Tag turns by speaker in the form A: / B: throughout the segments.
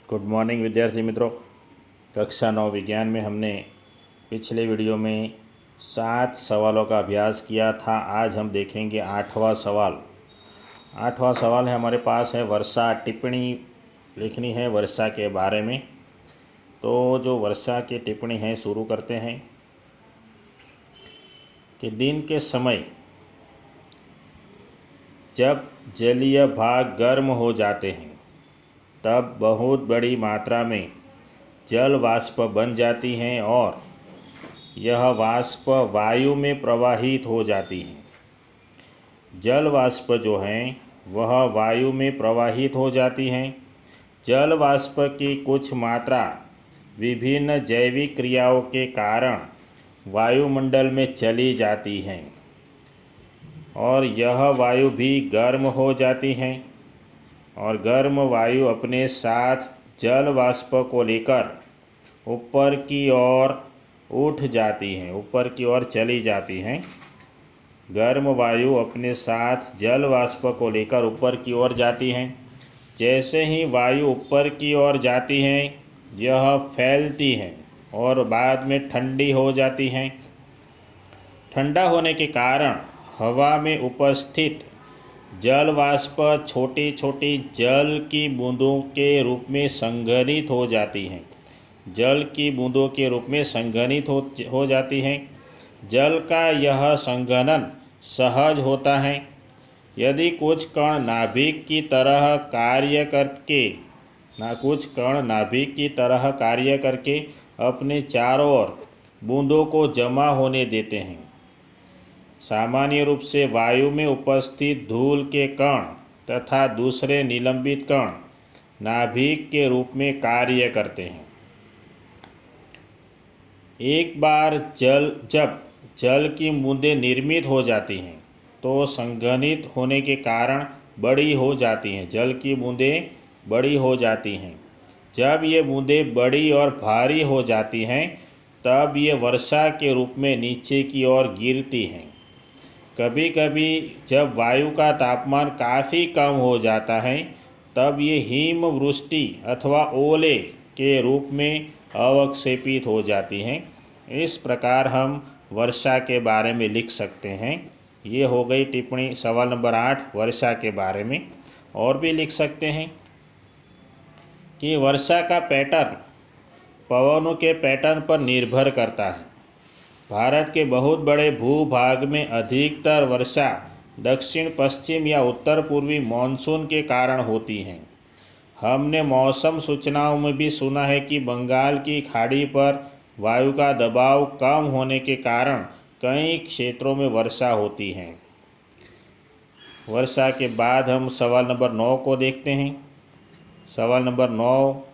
A: Good morning विद्यार्थी मित्रों। कक्षा 9 विज्ञान में हमने पिछले वीडियो में 7 सवालों का अभ्यास किया था। आज हम देखेंगे 8वां सवाल। 8वां सवाल है हमारे पास है वर्षा। टिप्पणी लिखनी है वर्षा के बारे में। तो जो वर्षा की टिप्पणी है शुरू करते हैं कि दिन के समय जब जलीय भाग गर्म हो जाते हैं तब बहुत बड़ी मात्रा में जल वाष्प बन जाती हैं और यह वाष्प वायु में प्रवाहित हो जाती हैं। जल वाष्प जो हैं वह वायु में प्रवाहित हो जाती हैं। जल वाष्प की कुछ मात्रा विभिन्न जैविक क्रियाओं के कारण वायुमंडल में चली जाती हैं और यह वायु भी गर्म हो जाती हैं और गर्म वायु अपने साथ जल वाष्प को लेकर ऊपर की ओर उठ जाती हैं, ऊपर की ओर चली जाती हैं। गर्म वायु अपने साथ जल वाष्प को लेकर ऊपर की ओर जाती हैं। जैसे ही वायु ऊपर की ओर जाती हैं यह फैलती हैं और बाद में ठंडी हो जाती हैं। ठंडा होने के कारण हवा में उपस्थित जल वाष्प छोटी छोटी जल की बूंदों के रूप में संघनित हो जाती हैं। जल की बूंदों के रूप में संघनित हो जाती हैं। जल का यह संघनन सहज होता है। यदि कुछ कण नाभिक की तरह कार्य करके अपने चारों ओर बूंदों को जमा होने देते हैं। सामान्य रूप से वायु में उपस्थित धूल के कण तथा दूसरे निलंबित कण नाभिक के रूप में कार्य करते हैं। एक बार जब जल की बूंदें निर्मित हो जाती हैं तो संघनित होने के कारण बड़ी हो जाती हैं। जल की बूंदें बड़ी हो जाती हैं। जब ये बूंदें बड़ी और भारी हो जाती हैं तब ये वर्षा के रूप में नीचे की ओर गिरती हैं। कभी कभी जब वायु का तापमान काफ़ी कम हो जाता है तब ये हिम वृष्टि अथवा ओले के रूप में अवक्षेपित हो जाती हैं। इस प्रकार हम वर्षा के बारे में लिख सकते हैं। ये हो गई टिप्पणी सवाल नंबर 8 वर्षा के बारे में। और भी लिख सकते हैं कि वर्षा का पैटर्न पवनों के पैटर्न पर निर्भर करता है। भारत के बहुत बड़े भूभाग में अधिकतर वर्षा दक्षिण पश्चिम या उत्तर पूर्वी मानसून के कारण होती हैं। हमने मौसम सूचनाओं में भी सुना है कि बंगाल की खाड़ी पर वायु का दबाव कम होने के कारण कई क्षेत्रों में वर्षा होती है। वर्षा के बाद हम सवाल नंबर 9 को देखते हैं। सवाल नंबर 9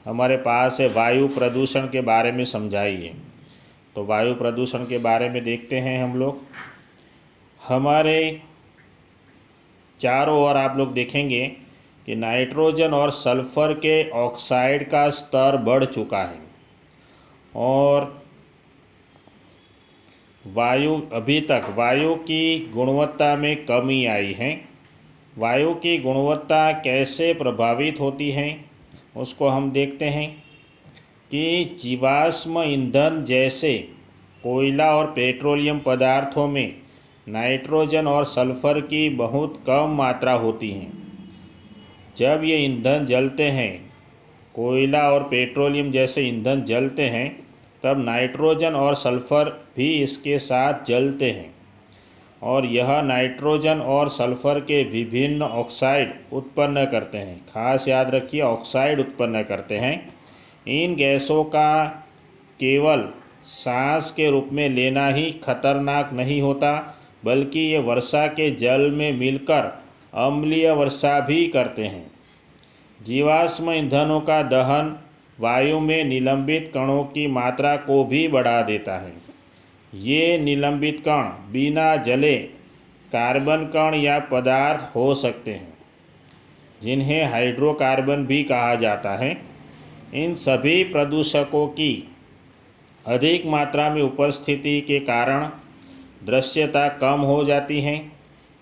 A: हमारे पास है वायु प्रदूषण के बारे में समझाइए। तो वायु प्रदूषण के बारे में देखते हैं हम लोग। हमारे चारों ओर आप लोग देखेंगे कि नाइट्रोजन और सल्फर के ऑक्साइड का स्तर बढ़ चुका है और अभी तक वायु की गुणवत्ता में कमी आई है। वायु की गुणवत्ता कैसे प्रभावित होती है उसको हम देखते हैं कि जीवाश्म ईंधन जैसे कोयला और पेट्रोलियम पदार्थों में नाइट्रोजन और सल्फर की बहुत कम मात्रा होती है। जब ये ईंधन जलते हैं, कोयला और पेट्रोलियम जैसे ईंधन जलते हैं, तब नाइट्रोजन और सल्फर भी इसके साथ जलते हैं और यह नाइट्रोजन और सल्फर के विभिन्न ऑक्साइड उत्पन्न करते हैं। खास याद रखिए, ऑक्साइड उत्पन्न करते हैं। इन गैसों का केवल सांस के रूप में लेना ही खतरनाक नहीं होता, बल्कि ये वर्षा के जल में मिलकर अम्लीय वर्षा भी करते हैं। जीवाश्म ईंधनों का दहन वायु में निलंबित कणों की मात्रा को भी बढ़ा देता है। ये निलंबित कण बिना जले कार्बन कण या पदार्थ हो सकते हैं, जिन्हें हाइड्रोकार्बन भी कहा जाता है। इन सभी प्रदूषकों की अधिक मात्रा में उपस्थिति के कारण दृश्यता कम हो जाती है।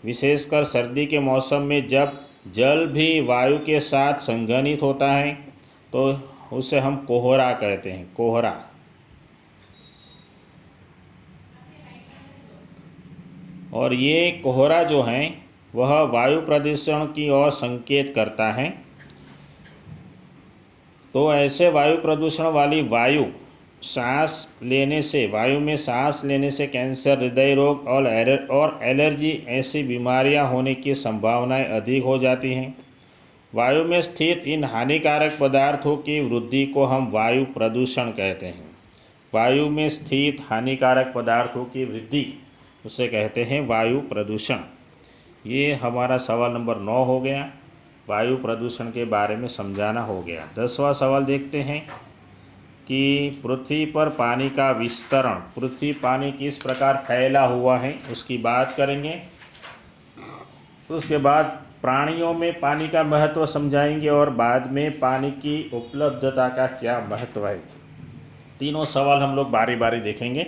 A: विशेषकर सर्दी के मौसम में जब जल भी वायु के साथ संघनित होता है तो उसे हम कोहरा कहते हैं, कोहरा। और ये कोहरा जो है वह वायु प्रदूषण की ओर संकेत करता है। तो ऐसे वायु प्रदूषण वाली वायु वायु में सांस लेने से कैंसर, हृदय रोग और एलर्जी ऐसी बीमारियां होने की संभावनाएं अधिक हो जाती हैं। वायु में स्थित इन हानिकारक पदार्थों की वृद्धि को हम वायु प्रदूषण कहते हैं। वायु में स्थित हानिकारक पदार्थों की वृद्धि उसे कहते हैं वायु प्रदूषण। ये हमारा सवाल नंबर 9 हो गया। वायु प्रदूषण के बारे में समझाना हो गया। 10वां सवाल देखते हैं कि पृथ्वी पर पानी का विस्तरण, पृथ्वी पानी किस प्रकार फैला हुआ है उसकी बात करेंगे। उसके बाद प्राणियों में पानी का महत्व समझाएंगे और बाद में पानी की उपलब्धता का क्या महत्व है। तीनों सवाल हम लोग बारी बारी देखेंगे।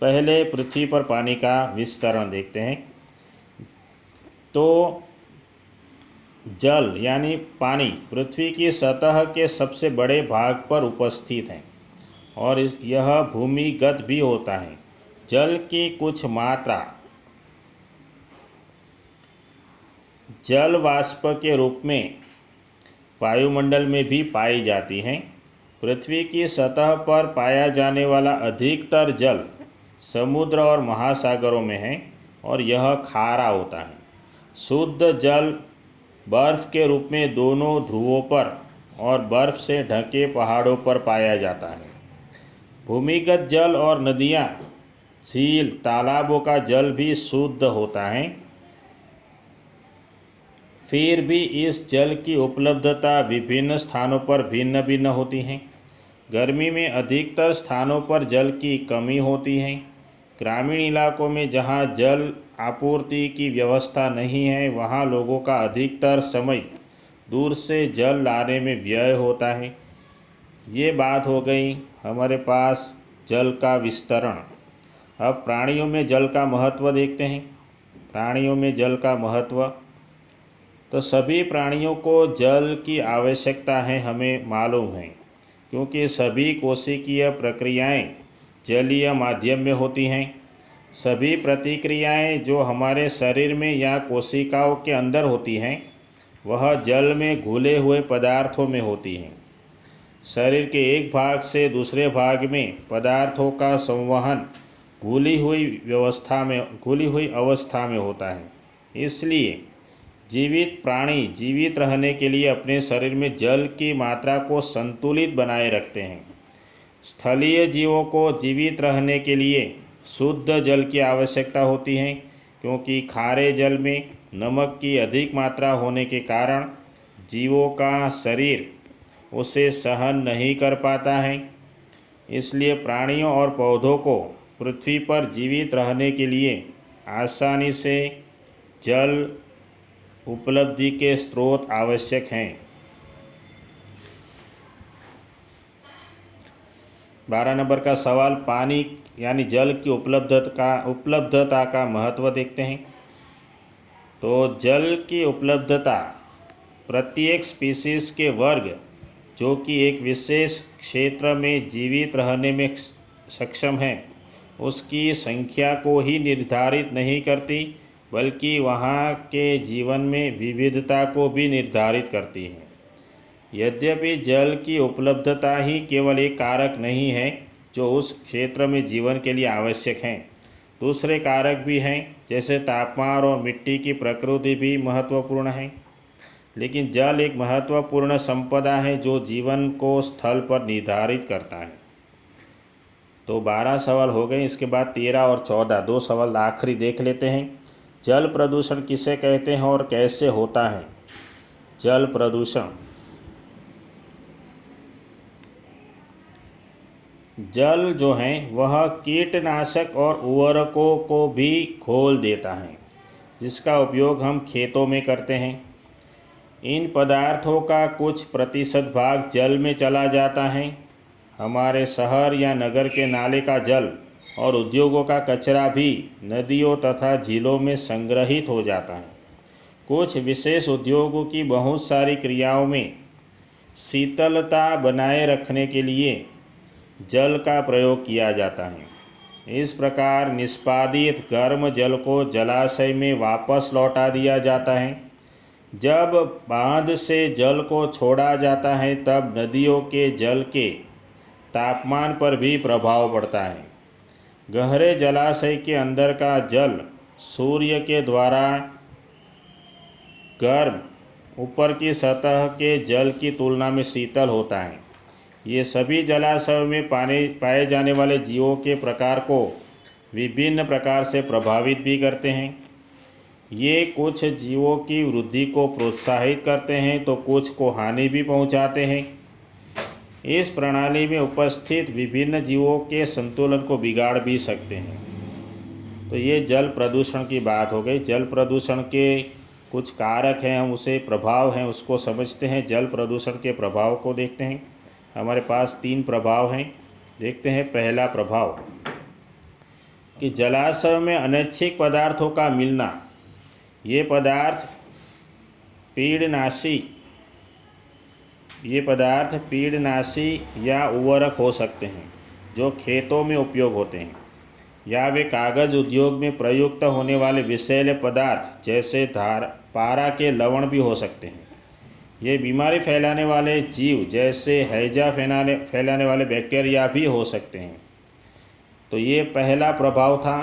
A: पहले पृथ्वी पर पानी का विस्तरण देखते हैं। तो जल यानी पानी पृथ्वी की सतह के सबसे बड़े भाग पर उपस्थित है और यह भूमिगत भी होता है। जल की कुछ मात्रा जल वाष्प के रूप में वायुमंडल में भी पाई जाती है। पृथ्वी की सतह पर पाया जाने वाला अधिकतर जल समुद्र और महासागरों में है और यह खारा होता है। शुद्ध जल बर्फ़ के रूप में दोनों ध्रुवों पर और बर्फ़ से ढके पहाड़ों पर पाया जाता है। भूमिगत जल और नदियाँ, झील, तालाबों का जल भी शुद्ध होता है। फिर भी इस जल की उपलब्धता विभिन्न स्थानों पर भिन्न भिन्न होती है। गर्मी में अधिकतर स्थानों पर जल की कमी होती है। ग्रामीण इलाकों में जहाँ जल आपूर्ति की व्यवस्था नहीं है वहाँ लोगों का अधिकतर समय दूर से जल लाने में व्यय होता है। ये बात हो गई हमारे पास जल का विस्तरण। अब प्राणियों में जल का महत्व देखते हैं। प्राणियों में जल का महत्व, तो सभी प्राणियों को जल की आवश्यकता है, हमें मालूम है, क्योंकि सभी कोशिकीय प्रक्रियाएं जलीय माध्यम में होती हैं। सभी प्रतिक्रियाएं जो हमारे शरीर में या कोशिकाओं के अंदर होती हैं वह जल में घुले हुए पदार्थों में होती हैं। शरीर के एक भाग से दूसरे भाग में पदार्थों का संवहन घुली हुई अवस्था में होता है। इसलिए जीवित प्राणी जीवित रहने के लिए अपने शरीर में जल की मात्रा को संतुलित बनाए रखते हैं। स्थलीय जीवों को जीवित रहने के लिए शुद्ध जल की आवश्यकता होती है, क्योंकि खारे जल में नमक की अधिक मात्रा होने के कारण जीवों का शरीर उसे सहन नहीं कर पाता है। इसलिए प्राणियों और पौधों को पृथ्वी पर जीवित रहने के लिए आसानी से जल उपलब्धि के स्रोत आवश्यक हैं। 12 नंबर का सवाल, पानी यानी जल की उपलब्धता का महत्व देखते हैं। तो जल की उपलब्धता प्रत्येक स्पीशीज़ के वर्ग जो कि एक विशेष क्षेत्र में जीवित रहने में सक्षम है उसकी संख्या को ही निर्धारित नहीं करती, बल्कि वहाँ के जीवन में विविधता को भी निर्धारित करती है। यद्यपि जल की उपलब्धता ही केवल एक कारक नहीं है जो उस क्षेत्र में जीवन के लिए आवश्यक हैं, दूसरे कारक भी हैं, जैसे तापमान और मिट्टी की प्रकृति भी महत्वपूर्ण है। लेकिन जल एक महत्वपूर्ण संपदा है जो जीवन को स्थल पर निर्धारित करता है। तो 12 सवाल हो गए। इसके बाद 13 और 14 दो सवाल आखिरी देख लेते हैं। जल प्रदूषण किसे कहते हैं और कैसे होता है? जल प्रदूषण, जल जो है वह कीटनाशक और उर्वरकों को भी घोल देता है, जिसका उपयोग हम खेतों में करते हैं। इन पदार्थों का कुछ प्रतिशत भाग जल में चला जाता है। हमारे शहर या नगर के नाले का जल और उद्योगों का कचरा भी नदियों तथा झीलों में संग्रहित हो जाता है। कुछ विशेष उद्योगों की बहुत सारी क्रियाओं में शीतलता बनाए रखने के लिए जल का प्रयोग किया जाता है। इस प्रकार निष्पादित गर्म जल को जलाशय में वापस लौटा दिया जाता है। जब बांध से जल को छोड़ा जाता है तब नदियों के जल के तापमान पर भी प्रभाव पड़ता है। गहरे जलाशय के अंदर का जल सूर्य के द्वारा गर्म ऊपर की सतह के जल की तुलना में शीतल होता है। ये सभी जलाशयों में पाए जाने वाले जीवों के प्रकार को विभिन्न प्रकार से प्रभावित भी करते हैं। ये कुछ जीवों की वृद्धि को प्रोत्साहित करते हैं तो कुछ को हानि भी पहुंचाते हैं। इस प्रणाली में उपस्थित विभिन्न जीवों के संतुलन को बिगाड़ भी सकते हैं। तो ये जल प्रदूषण की बात हो गई। जल प्रदूषण के कुछ कारक हैं, हम उसे प्रभाव हैं उसको समझते हैं। जल प्रदूषण के प्रभाव को देखते हैं। हमारे पास 3 प्रभाव हैं, देखते हैं। पहला प्रभाव कि जलाशय में अनैच्छिक पदार्थों का मिलना। ये पदार्थ पीड़नाशी या उर्वरक हो सकते हैं जो खेतों में उपयोग होते हैं, या वे कागज़ उद्योग में प्रयुक्त होने वाले विषैले पदार्थ जैसे पारा के लवण भी हो सकते हैं। ये बीमारी फैलाने वाले जीव जैसे हैजा फैलाने वाले बैक्टीरिया भी हो सकते हैं। तो ये पहला प्रभाव था।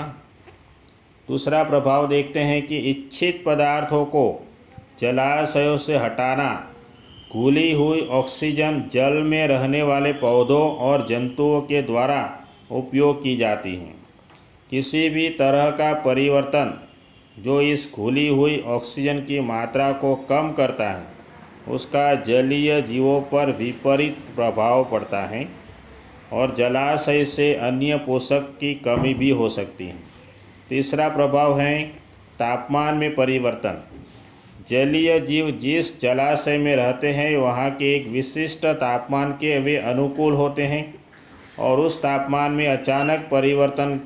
A: दूसरा प्रभाव देखते हैं कि इच्छित पदार्थों को जलाशयों से हटाना। घुली हुई ऑक्सीजन जल में रहने वाले पौधों और जंतुओं के द्वारा उपयोग की जाती है। किसी भी तरह का परिवर्तन जो इस घुली हुई ऑक्सीजन की मात्रा को कम करता है उसका जलीय जीवों पर विपरीत प्रभाव पड़ता है और जलाशय से अन्य पोषक की कमी भी हो सकती है। तीसरा प्रभाव है तापमान में परिवर्तन। जलीय जीव जिस जलाशय में रहते हैं वहाँ के एक विशिष्ट तापमान के वे अनुकूल होते हैं और उस तापमान में अचानक परिवर्तन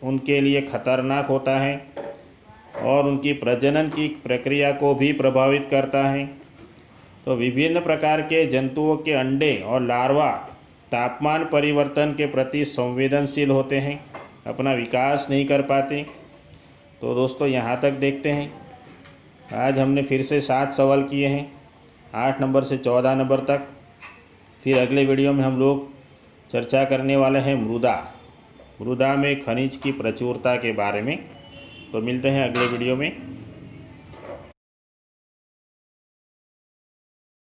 A: उनके लिए खतरनाक होता है और उनकी प्रजनन की प्रक्रिया को भी प्रभावित करता है। तो विभिन्न प्रकार के जंतुओं के अंडे और लार्वा तापमान परिवर्तन के प्रति संवेदनशील होते हैं, अपना विकास नहीं कर पाते। तो दोस्तों यहाँ तक देखते हैं। आज हमने फिर से 7 सवाल किए हैं, 8 नंबर से 14 नंबर तक। फिर अगले वीडियो में हम लोग चर्चा करने वाले हैं मृदा में खनिज की प्रचुरता के बारे में। तो मिलते हैं अगले वीडियो में।